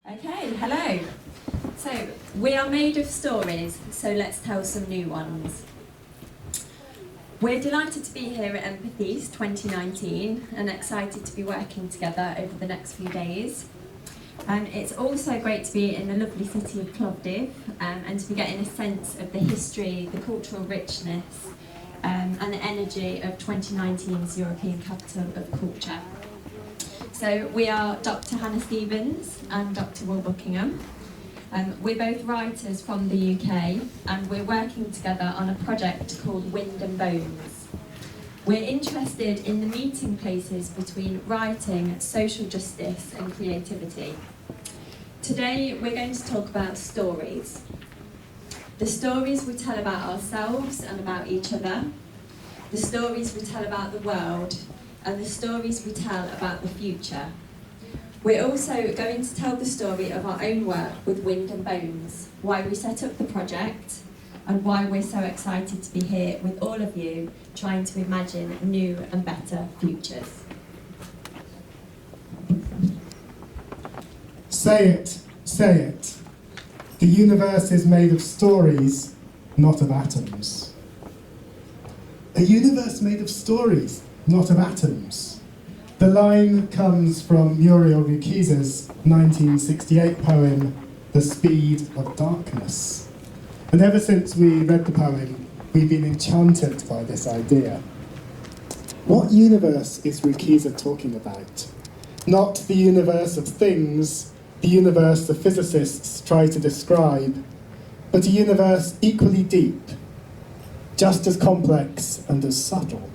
Okay, hello. So, we are made of stories, so let's tell some new ones. We're delighted to be here at EMPATHEAST 2019 and excited to be working together over the next few days. It's also great to be in the lovely city of Plovdiv and to be getting a sense of the history, the cultural richness and the energy of 2019's European Capital of Culture. So we are Dr. Hannah Stevens and Dr. Will Buckingham. We're both writers from the UK and we're working together on a project called Wind and Bones. We're interested in the meeting places between writing, social justice and creativity. Today we're going to talk about stories. The stories we tell about ourselves and about each other, the stories we tell about the world, and the stories we tell about the future. We're also going to tell the story of our own work with Wind and Bones, why we set up the project, and why we're so excited to be here with all of you, trying to imagine new and better futures. Say it, say it. The universe is made of stories, not of atoms. A universe made of stories, not of atoms. The line comes from Muriel Rukeyser's 1968 poem, The Speed of Darkness. And ever since we read the poem, we've been enchanted by this idea. What universe is Rukeyser talking about? Not the universe of things, the universe the physicists try to describe, but a universe equally deep, just as complex and as subtle.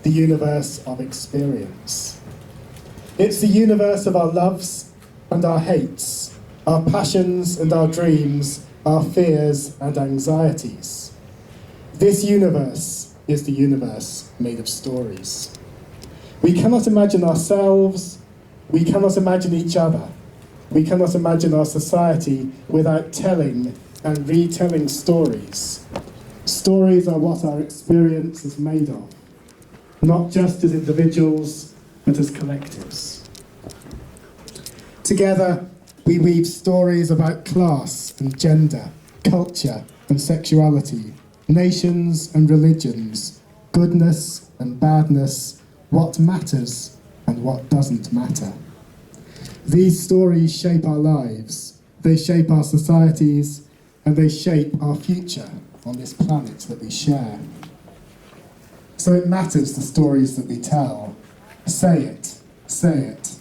The universe of experience. It's the universe of our loves and our hates, our passions and our dreams, our fears and anxieties. This universe is the universe made of stories. We cannot imagine ourselves, we cannot imagine each other, we cannot imagine our society without telling and retelling stories. Stories are what our experience is made of. Not just as individuals, but as collectives. Together, we weave stories about class and gender, culture and sexuality, nations and religions, goodness and badness, what matters and what doesn't matter. These stories shape our lives, they shape our societies, and they shape our future on this planet that we share. So it matters the stories that we tell. Say it, say it.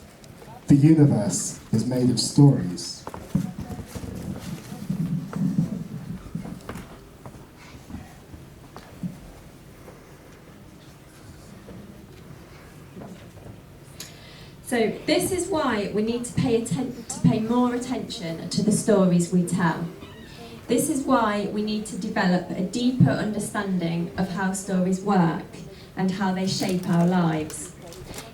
The universe is made of stories. So this is why we need to pay more attention to the stories we tell. This is why we need to develop a deeper understanding of how stories work and how they shape our lives.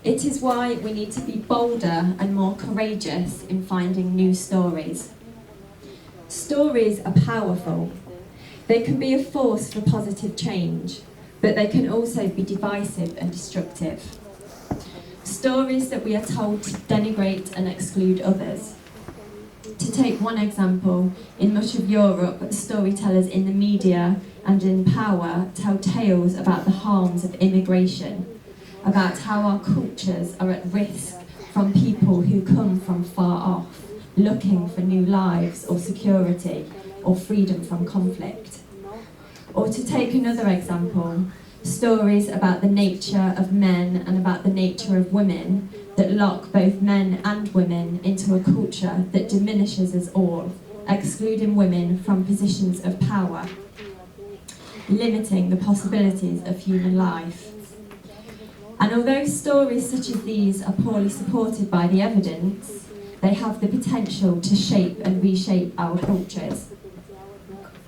It is why we need to be bolder and more courageous in finding new stories. Stories are powerful. They can be a force for positive change, but they can also be divisive and destructive. Stories that we are told to denigrate and exclude others. To take one example, in much of Europe, storytellers in the media and in power tell tales about the harms of immigration, about how our cultures are at risk from people who come from far off, looking for new lives or security or freedom from conflict. Or to take another example, stories about the nature of men and about the nature of women that lock both men and women into a culture that diminishes us all, excluding women from positions of power, limiting the possibilities of human life. And although stories such as these are poorly supported by the evidence, they have the potential to shape and reshape our cultures.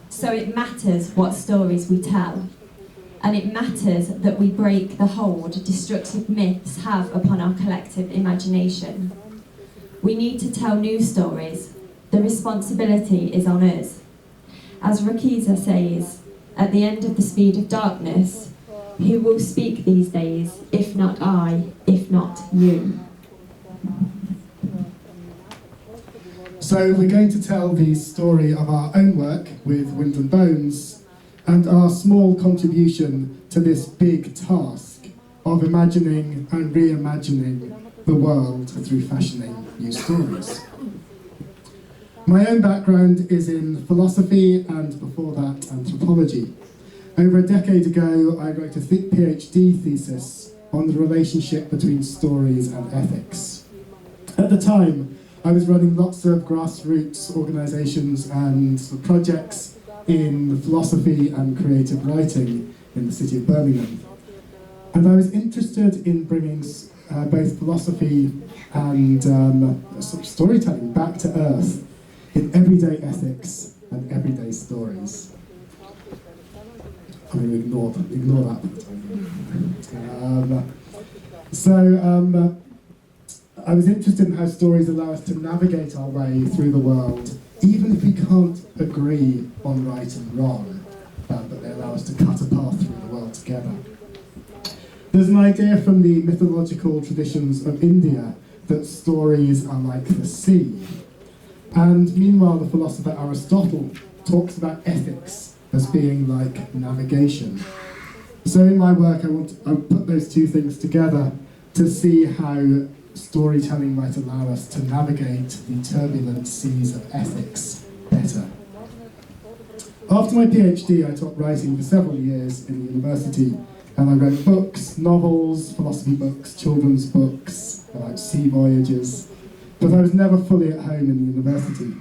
So it matters what stories we tell. And it matters that we break the hold destructive myths have upon our collective imagination. We need to tell new stories. The responsibility is on us. As Rukeyser says, at the end of the speed of darkness, who will speak these days, if not I, if not you? So we're going to tell the story of our own work with Wind and Bones and our small contribution to this big task of imagining and reimagining the world through fashioning new stories. My own background is in philosophy and, before that, anthropology. Over a decade ago, I wrote a PhD thesis on the relationship between stories and ethics. At the time, I was running lots of grassroots organisations and projects in philosophy and creative writing in the city of Birmingham. And I was interested in bringing both philosophy and sort of storytelling back to earth in everyday ethics and everyday stories. I'm going to ignore that for the time being. I was interested in how stories allow us to navigate our way through the world, even if we can't agree on right and wrong, but they allow us to cut a path through the world together. There's an idea from the mythological traditions of India that stories are like the sea. And meanwhile, the philosopher Aristotle talks about ethics as being like navigation. So in my work, I put those two things together to see how storytelling might allow us to navigate the turbulent seas of ethics better. After my PhD, I taught writing for several years in the university, and I wrote books, novels, philosophy books, children's books about sea voyages, but I was never fully at home in the university.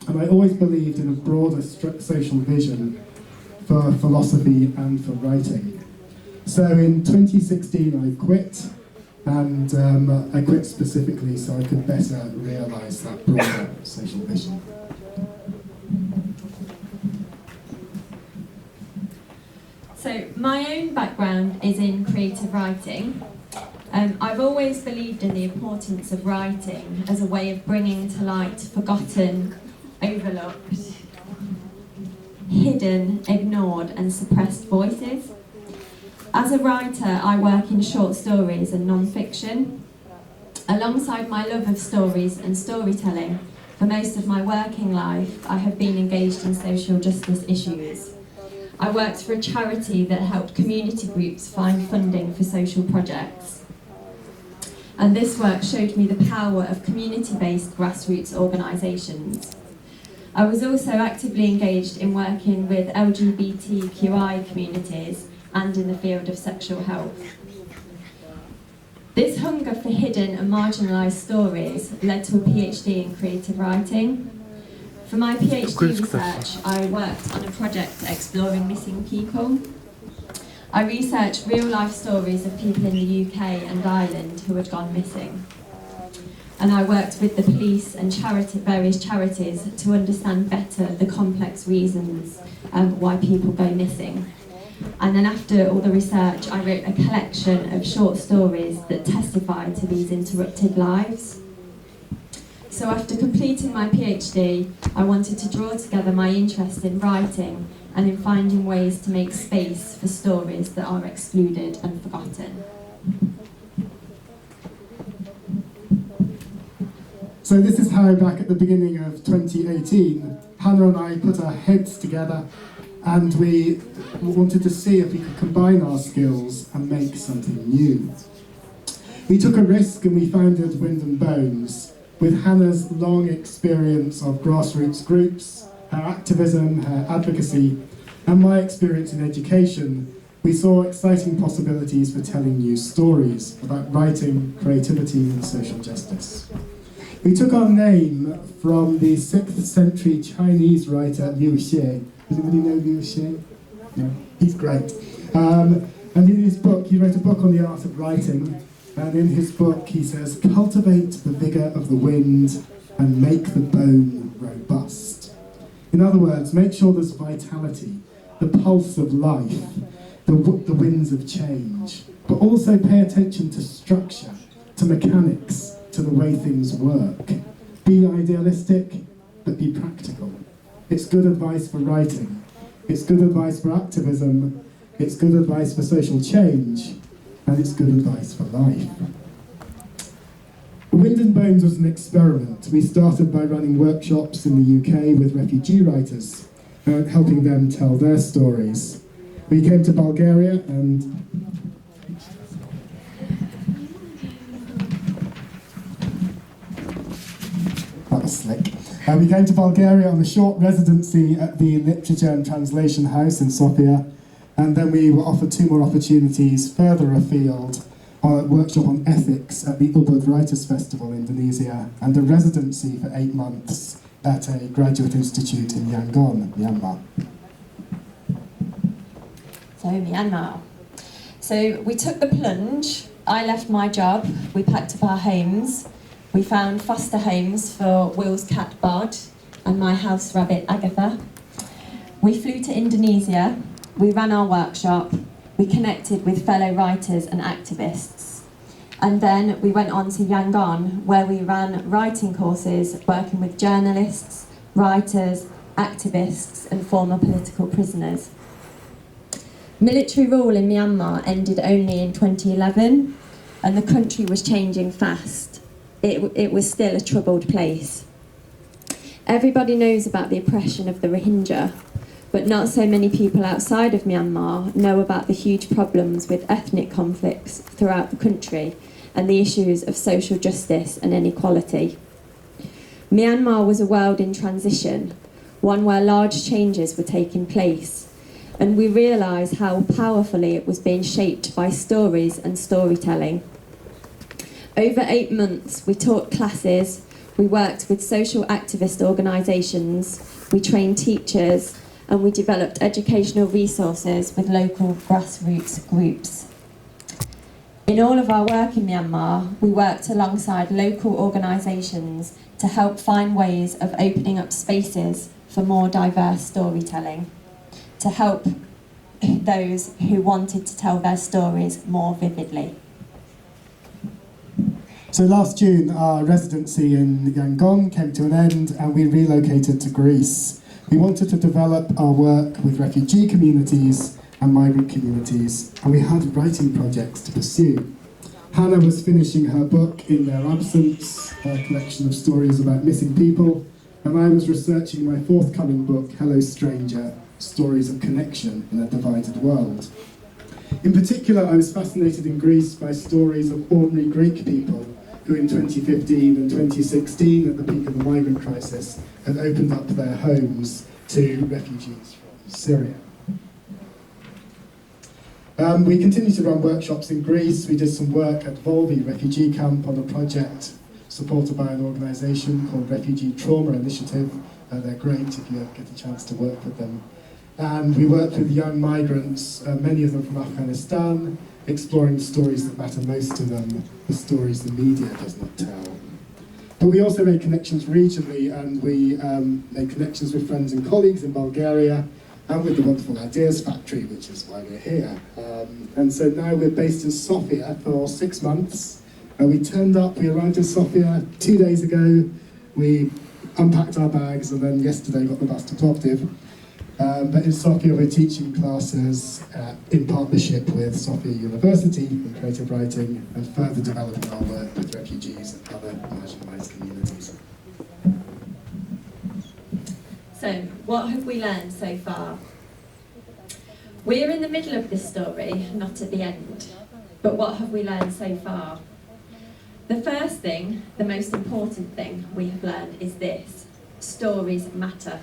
And I always believed in a broader social vision for philosophy and for writing. So in 2016 I quit, and I quit specifically so I could better realise that broader social vision. So my own background is in creative writing. I've always believed in the importance of writing as a way of bringing to light forgotten, overlooked, hidden, ignored and suppressed voices. As a writer, I work in short stories and non-fiction. Alongside my love of stories and storytelling, for most of my working life, I have been engaged in social justice issues. I worked for a charity that helped community groups find funding for social projects. And this work showed me the power of community-based grassroots organisations. I was also actively engaged in working with LGBTQI communities and in the field of sexual health. This hunger for hidden and marginalised stories led to a PhD in creative writing. For my PhD research, I worked on a project exploring missing people. I researched real-life stories of people in the UK and Ireland who had gone missing. And I worked with the police and various charities to understand better the complex reasons why people go missing. And then after all the research, I wrote a collection of short stories that testify to these interrupted lives. So after completing my PhD, I wanted to draw together my interest in writing and in finding ways to make space for stories that are excluded and forgotten. So this is how, back at the beginning of 2018, Hannah and I put our heads together and we wanted to see if we could combine our skills and make something new. We took a risk and we founded Wind and Bones, with Hannah's long experience of grassroots groups, her activism, her advocacy, and my experience in education. We saw exciting possibilities for telling new stories about writing, creativity, and social justice. We took our name from the 6th century Chinese writer Liu Xie. Does anybody know Liu Xie? No? He's great. And in his book, he wrote a book on the art of writing, and in his book he says, "Cultivate the vigour of the wind and make the bone robust." In other words, make sure there's vitality, the pulse of life, the winds of change, but also pay attention to structure, to mechanics, to the way things work. Be idealistic, but be practical. It's good advice for writing. It's good advice for activism. It's good advice for social change. And it's good advice for life. Wind and Bones was an experiment. We started by running workshops in the UK with refugee writers, helping them tell their stories. We came to Bulgaria and that was slick. We came to Bulgaria on a short residency at the Literature and Translation House in Sofia, and then we were offered 2 more opportunities further afield, a workshop on ethics at the Ubud Writers Festival in Indonesia, and a residency for 8 months at a graduate institute in Yangon, Myanmar. So Myanmar. So we took the plunge. I left my job. We packed up our homes. We found foster homes for Will's cat Bod and my house rabbit Agatha. We flew to Indonesia. We ran our workshop. We connected with fellow writers and activists. And then we went on to Yangon, where we ran writing courses working with journalists, writers, activists and former political prisoners. Military rule in Myanmar ended only in 2011, and the country was changing fast. It was still a troubled place. Everybody knows about the oppression of the Rohingya, but not so many people outside of Myanmar know about the huge problems with ethnic conflicts throughout the country and the issues of social justice and inequality. Myanmar was a world in transition, one where large changes were taking place, and we realised how powerfully it was being shaped by stories and storytelling. Over 8 months, we taught classes, we worked with social activist organisations, we trained teachers, and we developed educational resources with local grassroots groups. In all of our work in Myanmar, we worked alongside local organisations to help find ways of opening up spaces for more diverse storytelling, to help those who wanted to tell their stories more vividly. So last June, our residency in Yangon came to an end and we relocated to Greece. We wanted to develop our work with refugee communities and migrant communities, and we had writing projects to pursue. Hannah was finishing her book In Their Absence, a collection of stories about missing people, and I was researching my forthcoming book, Hello Stranger, Stories of Connection in a Divided World. In particular, I was fascinated in Greece by stories of ordinary Greek people who in 2015 and 2016, at the peak of the migrant crisis, had opened up their homes to refugees from Syria. We continued to run workshops in Greece. We did some work at Volvi refugee camp on a project supported by an organisation called Refugee Trauma Initiative. They're great if you get a chance to work with them. And we worked with young migrants, many of them from Afghanistan, exploring the stories that matter most to them, the stories the media does not tell. But we also made connections regionally, and we made connections with friends and colleagues in Bulgaria, and with the wonderful Ideas Factory, which is why we're here. And so now we're based in Sofia for 6 months. We turned up, we arrived in Sofia 2 days ago, we unpacked our bags, and then yesterday got the bus to Plovdiv. But in Sofia we're teaching classes in partnership with Sofia University in creative writing, and further developing our work with refugees and other marginalised communities. So, what have we learned so far? We're in the middle of this story, not at the end. But what have we learned so far? The first thing, the most important thing we have learned is this: stories matter.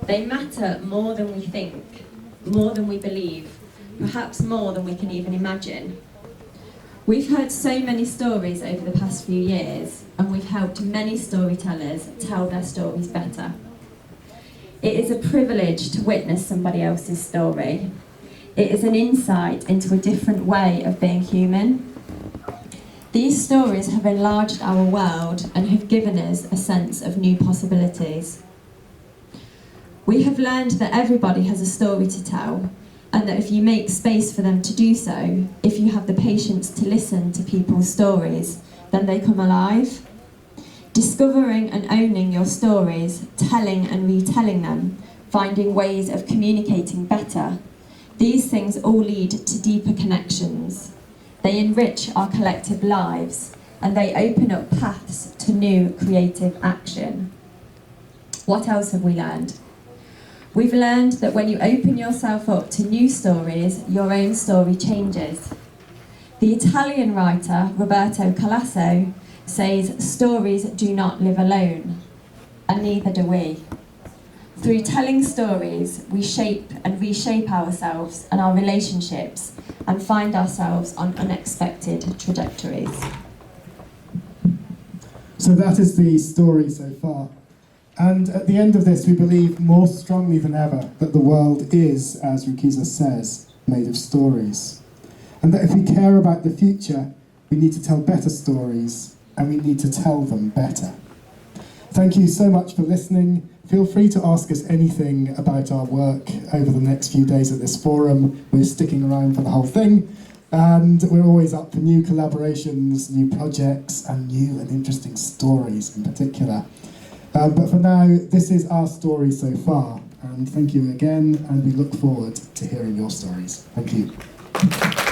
They matter more than we think, more than we believe, perhaps more than we can even imagine. We've heard so many stories over the past few years, and we've helped many storytellers tell their stories better. It is a privilege to witness somebody else's story. It is an insight into a different way of being human. These stories have enlarged our world and have given us a sense of new possibilities. We have learned that everybody has a story to tell, and that if you make space for them to do so, if you have the patience to listen to people's stories, then they come alive. Discovering and owning your stories, telling and retelling them, finding ways of communicating better, these things all lead to deeper connections. They enrich our collective lives, and they open up paths to new creative action. What else have we learned? We've learned that when you open yourself up to new stories, your own story changes. The Italian writer Roberto Calasso says, "Stories do not live alone," and neither do we. Through telling stories, we shape and reshape ourselves and our relationships and find ourselves on unexpected trajectories. So that is the story so far. And at the end of this, we believe more strongly than ever that the world is, as Rukeyser says, made of stories. And that if we care about the future, we need to tell better stories, and we need to tell them better. Thank you so much for listening. Feel free to ask us anything about our work over the next few days at this forum. We're sticking around for the whole thing, and we're always up for new collaborations, new projects, and new and interesting stories in particular. But for now, this is our story so far, and thank you again, and we look forward to hearing your stories. Thank you.